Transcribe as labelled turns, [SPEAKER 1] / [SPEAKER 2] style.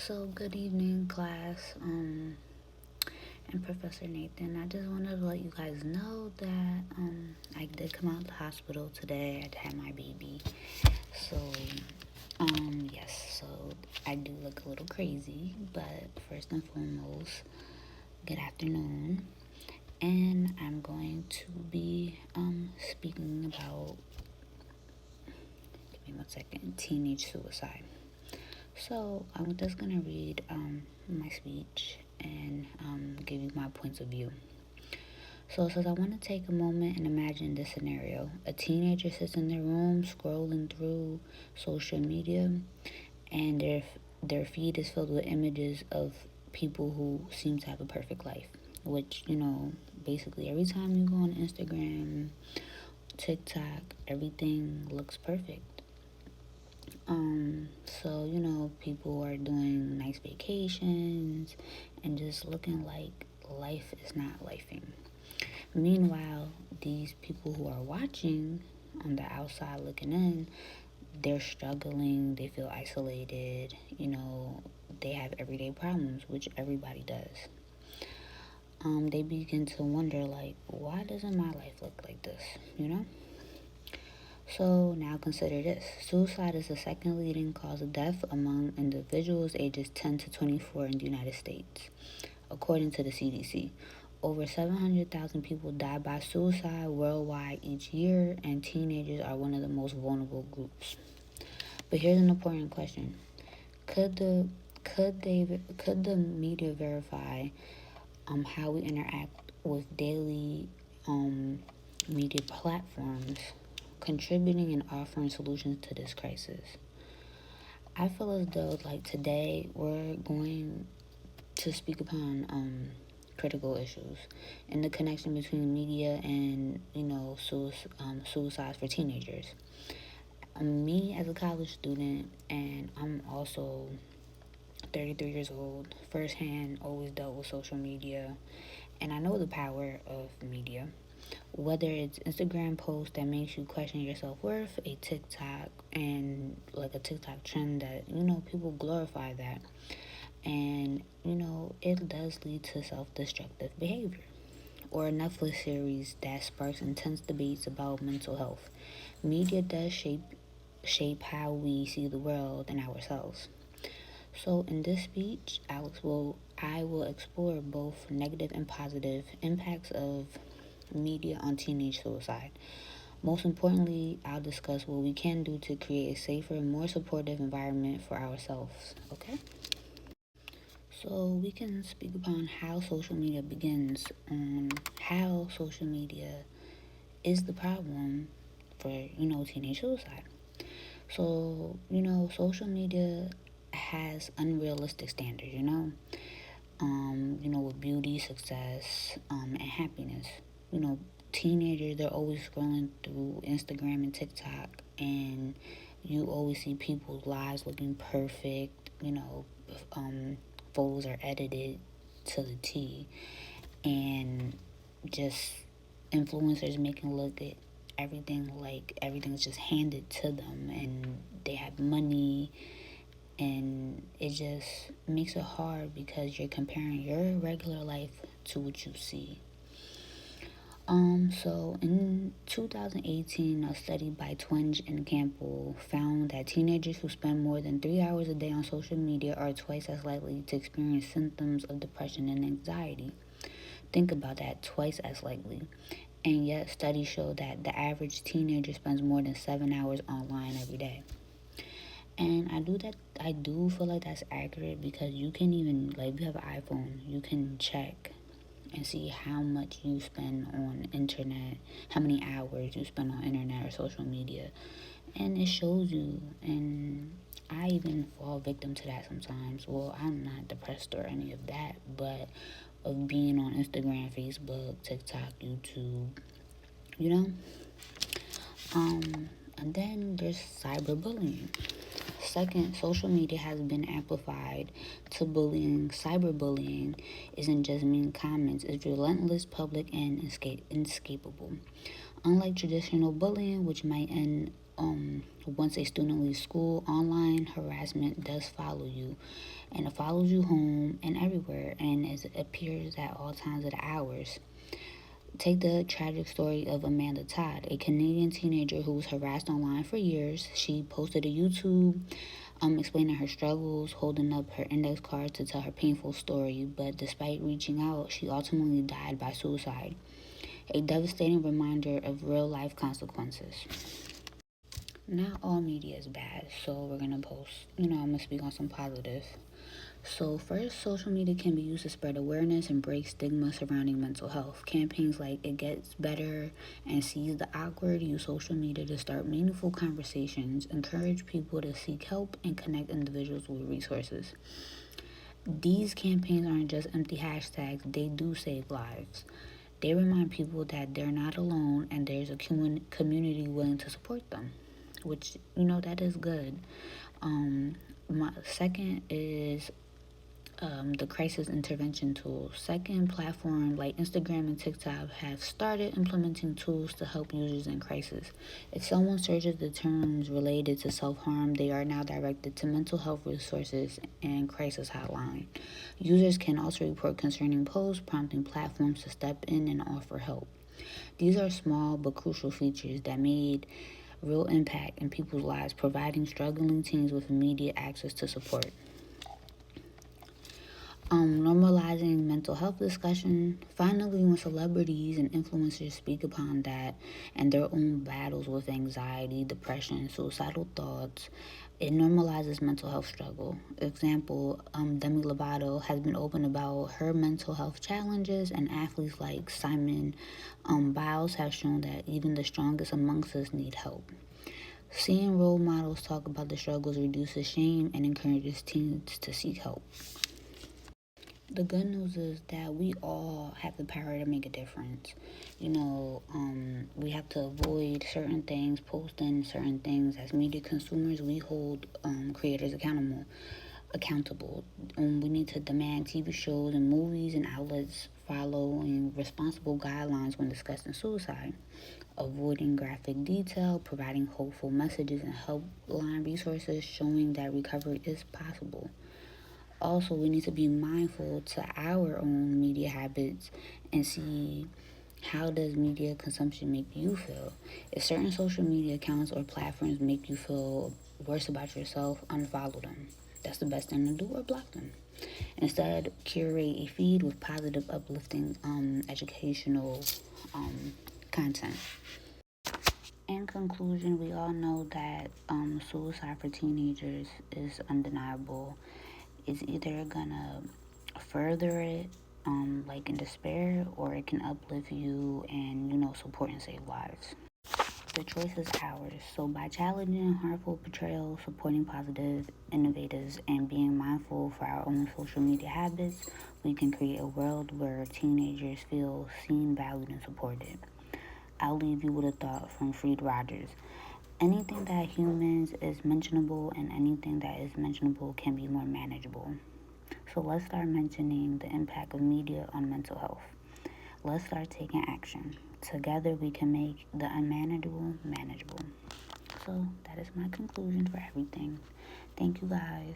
[SPEAKER 1] So good evening, class, and Professor Nathan. I just wanted to let you guys know that I did come out of the hospital today. I had my baby. So yes, so I do look a little crazy, but first and foremost, good afternoon. And I'm going to be speaking about, give me 1 second, teenage suicide. So I'm just gonna read my speech and give you my points of view. So it says, I want to take a moment and imagine this scenario. A teenager sits in their room scrolling through social media, and their feed is filled with images of people who seem to have a perfect life. Which, basically every time you go on Instagram, TikTok, everything looks perfect. So, people are doing nice vacations and just looking like life is not lifing. Meanwhile, these people who are watching on the outside looking in, they're struggling, they feel isolated, they have everyday problems, which everybody does. They begin to wonder, like, why doesn't my life look like this? So now consider this. Suicide is the second leading cause of death among individuals ages 10 to 24 in the United States, according to the CDC. Over 700,000 people die by suicide worldwide each year, and teenagers are one of the most vulnerable groups. But here's an important question. Could the media verify how we interact with daily media platforms contributing and offering solutions to this crisis? I feel as though, like, today we're going to speak upon critical issues and the connection between media and suicides for teenagers. Me as a college student, and I'm also 33 years old, firsthand always dealt with social media, and I know the power of media. Whether it's Instagram post that makes you question your self-worth, a TikTok and like a TikTok trend that people glorify that, and it does lead to self-destructive behavior, or a Netflix series that sparks intense debates about mental health. Media does shape how we see the world and ourselves. So in this speech, I will explore both negative and positive impacts of media on teenage suicide. Most importantly, I'll discuss what we can do to create a safer, more supportive environment for ourselves. Okay? So we can speak upon how social media begins, on how social media is the problem for, teenage suicide. So, social media has unrealistic standards, with beauty, success, and happiness. Teenagers, they're always scrolling through Instagram and TikTok, and you always see people's lives looking perfect, photos are edited to the T, and just influencers making look at everything like everything's just handed to them, and they have money, and it just makes it hard because you're comparing your regular life to what you see. So in 2018, a study by Twenge and Campbell found that teenagers who spend more than 3 hours a day on social media are twice as likely to experience symptoms of depression and anxiety. Think about that, twice as likely. And yet, studies show that the average teenager spends more than 7 hours online every day. And I do feel like that's accurate, because you can even, like, if you have an iPhone, you can check and see how much you spend on internet, how many hours you spend on internet or social media, and it shows you. And I even fall victim to that sometimes. Well, I'm not depressed or any of that, but of being on Instagram, Facebook, TikTok, YouTube, you know. And then there's cyberbullying. Second, social media has been amplified to bullying. Cyberbullying isn't just mean comments, it's relentless, public, and inescapable. Unlike traditional bullying, which might end once a student leaves school, online harassment does follow you, and it follows you home and everywhere, and it appears at all times of the hours. Take the tragic story of Amanda Todd, a Canadian teenager who was harassed online for years. She posted a YouTube explaining her struggles, holding up her index card to tell her painful story, but despite reaching out, she ultimately died by suicide. A devastating reminder of real life consequences. Not all media is bad, so we're gonna post, I'm gonna speak on some positive. So, first, social media can be used to spread awareness and break stigma surrounding mental health. Campaigns like It Gets Better and Seize the Awkward use social media to start meaningful conversations, encourage people to seek help, and connect individuals with resources. These campaigns aren't just empty hashtags, they do save lives. They remind people that they're not alone and there's a community willing to support them, which, that is good. My second is the crisis intervention tools. Second, platform like Instagram and TikTok have started implementing tools to help users in crisis. If someone searches the terms related to self-harm, they are now directed to mental health resources and crisis hotline. Users can also report concerning posts, prompting platforms to step in and offer help. These are small but crucial features that made real impact in people's lives, providing struggling teens with immediate access to support. Normalizing mental health discussion. Finally, when celebrities and influencers speak upon that and their own battles with anxiety, depression, suicidal thoughts, it normalizes mental health struggle. Example, Demi Lovato has been open about her mental health challenges, and athletes like Simon Biles have shown that even the strongest amongst us need help. Seeing role models talk about the struggles reduces shame and encourages teens to seek help. The good news is that we all have the power to make a difference. We have to avoid certain things, posting certain things. As media consumers, we hold creators accountable. We need to demand TV shows and movies and outlets following responsible guidelines when discussing suicide, avoiding graphic detail, providing hopeful messages and helpline resources showing that recovery is possible. Also, we need to be mindful to our own media habits and see how does media consumption make you feel. If certain social media accounts or platforms make you feel worse about yourself, unfollow them. That's the best thing to do, or block them. Instead, curate a feed with positive, uplifting, educational content. In conclusion, we all know that suicide for teenagers is undeniable. It's either gonna further it, like in despair, or it can uplift you and support and save lives. The choice is ours. So by challenging harmful portrayals, supporting positive innovators, and being mindful for our own social media habits, we can create a world where teenagers feel seen, valued, and supported. I'll leave you with a thought from Fred Rogers. Anything that humans is mentionable and anything that is mentionable can be more manageable. So let's start mentioning the impact of media on mental health. Let's start taking action. Together we can make the unmanageable manageable. So that is my conclusion for everything. Thank you guys.